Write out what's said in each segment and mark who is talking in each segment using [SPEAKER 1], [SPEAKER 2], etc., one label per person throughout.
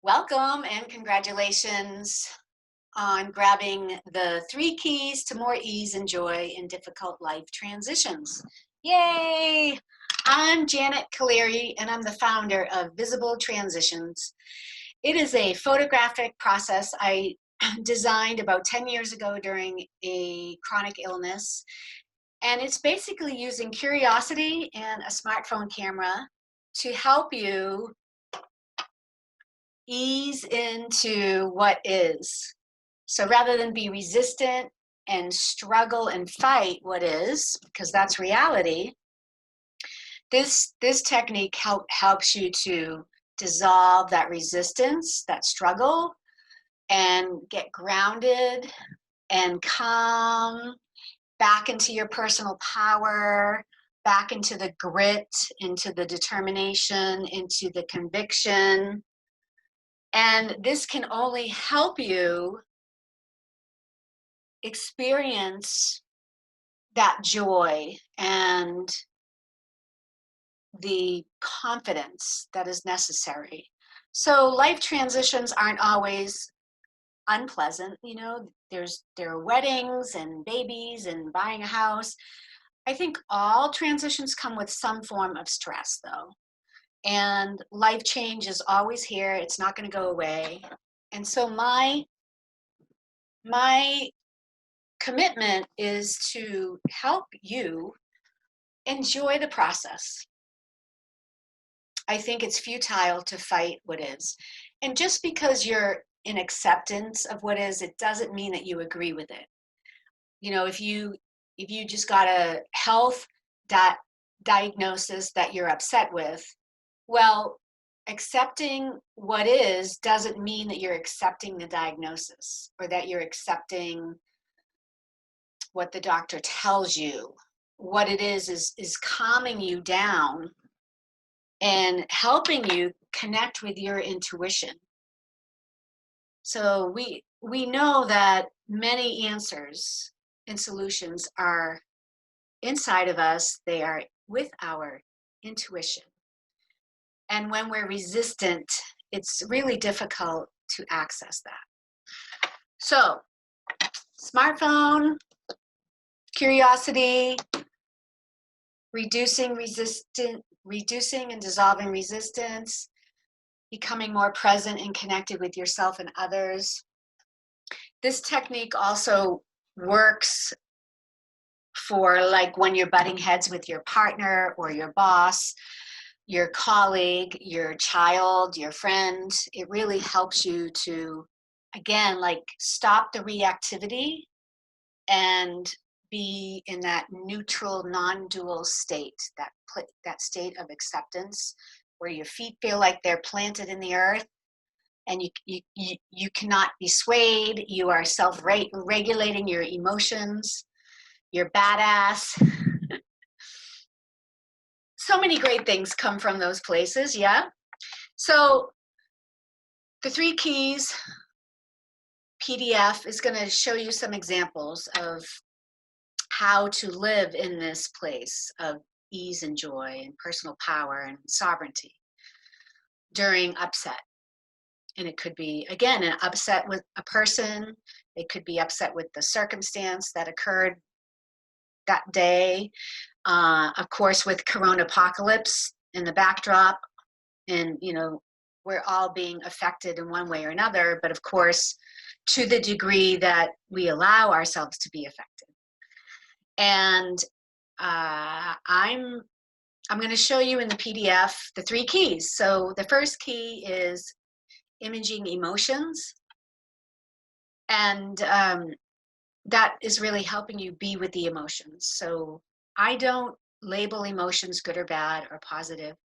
[SPEAKER 1] Welcome and congratulations on grabbing the 3 keys to more ease and joy in difficult life transitions. Yay! I'm Janet Caleri and I'm the founder of Visible Transitions. It is a photographic process I designed about 10 years ago during a chronic illness. And it's basically using curiosity and a smartphone camera to help you ease into what is. So rather than be resistant and struggle and fight what is, because that's reality, this technique helps you to dissolve that resistance, that struggle, and get grounded and calm back into your personal power, back into the grit, into the determination, into the conviction. And this can only help you experience that joy and the confidence that is necessary. So life transitions aren't always unpleasant. There are weddings and babies and buying a house. I think all transitions come with some form of stress, though. And life change is always here. It's not going to go away. And so my commitment is to help you enjoy the process. I think it's futile to fight what is. And just because you're in acceptance of what is, it doesn't mean that you agree with it. If you just got a health diagnosis that you're upset with, well, accepting what is doesn't mean that you're accepting the diagnosis or that you're accepting what the doctor tells you. What it is calming you down and helping you connect with your intuition. So we know that many answers and solutions are inside of us. They are with our intuition. And when we're resistant, it's really difficult to access that. So, smartphone, curiosity, reducing and dissolving resistance, becoming more present and connected with yourself and others. This technique also works for like when you're butting heads with your partner or your boss, your colleague, your child, your friend. It really helps you to, again, like stop the reactivity and be in that neutral, non-dual state, that state of acceptance where your feet feel like they're planted in the earth and you cannot be swayed. You are self-regulating your emotions. You're badass. So many great things come from those places, yeah? So the 3 keys PDF is going to show you some examples of how to live in this place of ease and joy and personal power and sovereignty during upset. And it could be, again, an upset with a person. It could be upset with the circumstance that occurred that day. Of course, with Corona apocalypse in the backdrop, and we're all being affected in one way or another, but of course, to the degree that we allow ourselves to be affected. And I'm going to show you in the PDF the 3 keys. So the first key is imaging emotions, and that is really helping you be with the emotions. So I don't label emotions good or bad or positive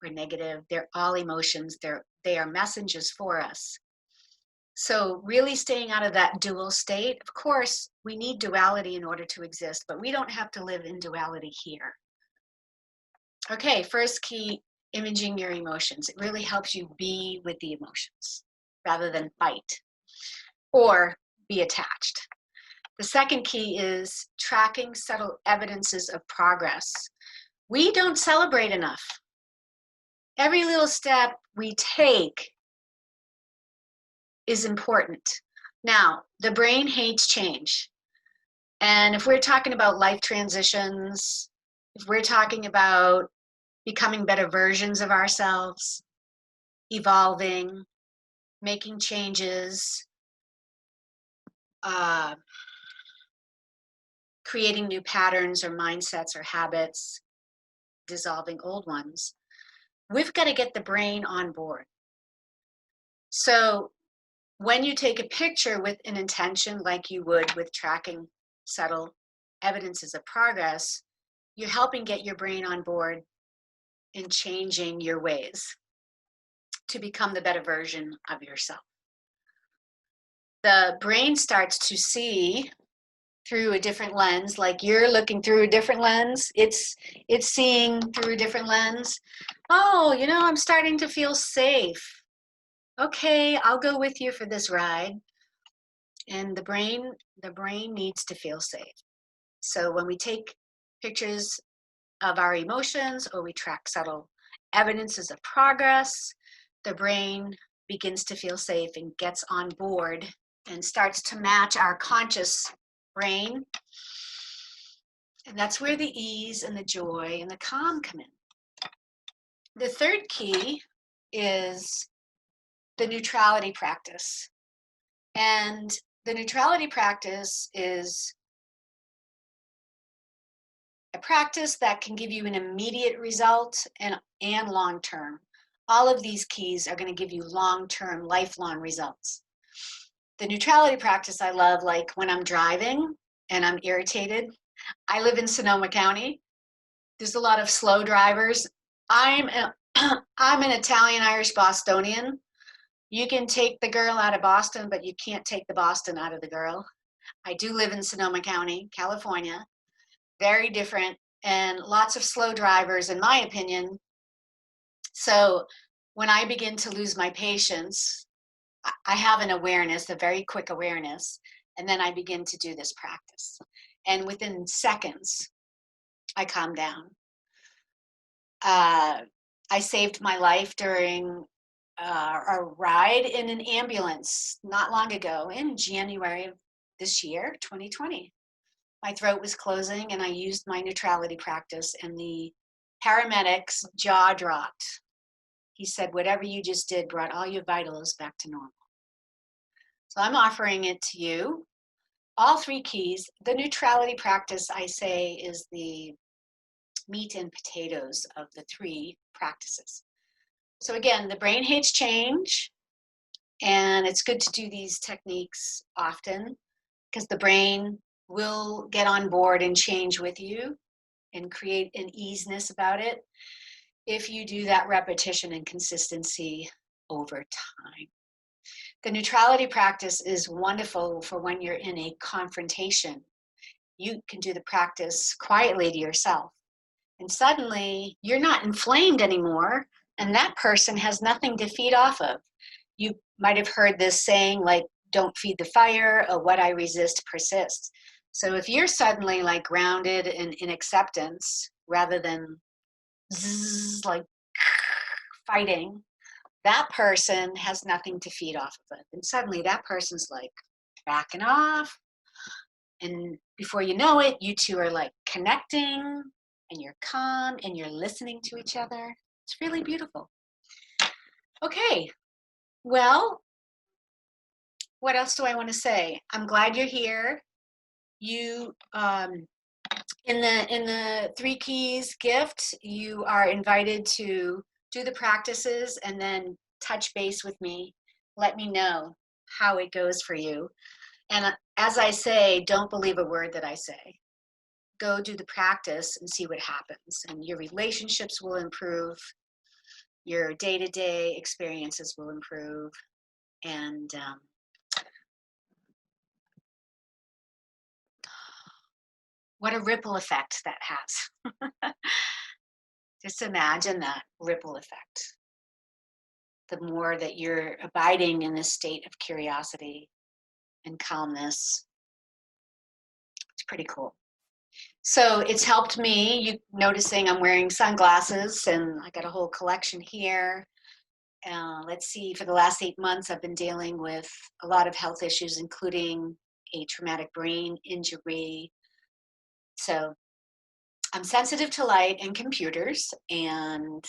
[SPEAKER 1] or negative. They're all emotions. They are messengers for us. So really staying out of that dual state. Of course, we need duality in order to exist, but we don't have to live in duality here. Okay, first key, imaging your emotions. It really helps you be with the emotions rather than fight or be attached. The second key is tracking subtle evidences of progress. We don't celebrate enough. Every little step we take is important. Now, the brain hates change. And if we're talking about life transitions, if we're talking about becoming better versions of ourselves, evolving, making changes, creating new patterns or mindsets or habits, dissolving old ones, we've got to get the brain on board. So when you take a picture with an intention, like you would with tracking subtle evidences of progress, you're helping get your brain on board in changing your ways to become the better version of yourself. The brain starts to see through a different lens, like you're looking through a different lens. It's seeing through a different lens. Oh, you know, I'm starting to feel safe. Okay, I'll go with you for this ride. And the brain needs to feel safe. So when we take pictures of our emotions or we track subtle evidences of progress, the brain begins to feel safe and gets on board and starts to match our conscious brain. And that's where the ease and the joy and the calm come in. The third key is the neutrality practice. And the neutrality practice is a practice that can give you an immediate result and long-term. All of these keys are going to give you long-term, lifelong results. The neutrality practice I love, like when I'm driving and I'm irritated. I live in Sonoma County. There's a lot of slow drivers. I'm an Italian-Irish Bostonian. You can take the girl out of Boston, but you can't take the Boston out of the girl. I do live in Sonoma County, California. Very different, and lots of slow drivers, in my opinion. So when I begin to lose my patience, I have an awareness, a very quick awareness, and then I begin to do this practice. And within seconds, I calm down. I saved my life during a ride in an ambulance not long ago in January of this year, 2020. My throat was closing and I used my neutrality practice and the paramedic's jaw dropped. He said, whatever you just did brought all your vitals back to normal. So I'm offering it to you. All three keys. The neutrality practice, I say, is the meat and potatoes of the three practices. So again, the brain hates change, and it's good to do these techniques often because the brain will get on board and change with you and create an easiness about it if you do that repetition and consistency over time. The neutrality practice is wonderful for when you're in a confrontation. You can do the practice quietly to yourself, and suddenly you're not inflamed anymore, and that person has nothing to feed off of. You might have heard this saying, like, don't feed the fire, or what I resist persists. So if you're suddenly like grounded in acceptance rather than zzz, like fighting, that person has nothing to feed off of it. And suddenly that person's like backing off. And before you know it, you two are like connecting and you're calm and you're listening to each other. It's really beautiful. Okay, well, what else do I want to say? I'm glad you're here. You, in the three keys gift, you are invited to do the practices and then touch base with me. Let me know how it goes for you. And as I say, don't believe a word that I say. Go do the practice and see what happens. And your relationships will improve. Your day-to-day experiences will improve. And what a ripple effect that has. Just imagine that ripple effect. The more that you're abiding in this state of curiosity and calmness, it's pretty cool. So it's helped me. You noticing I'm wearing sunglasses and I got a whole collection here. Let's see, for the last 8 months, I've been dealing with a lot of health issues, including a traumatic brain injury. So I'm sensitive to light and computers, and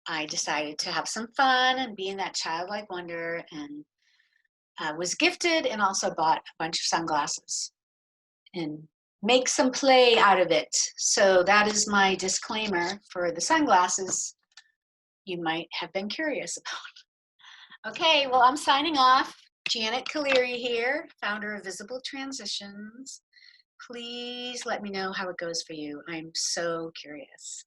[SPEAKER 1] I decided to have some fun and be in that childlike wonder, and was gifted and also bought a bunch of sunglasses and make some play out of it. So that is my disclaimer for the sunglasses you might have been curious about. Okay, well, I'm signing off. Janet Kaleri here, founder of Visible Transitions. Please let me know how it goes for you. I'm so curious.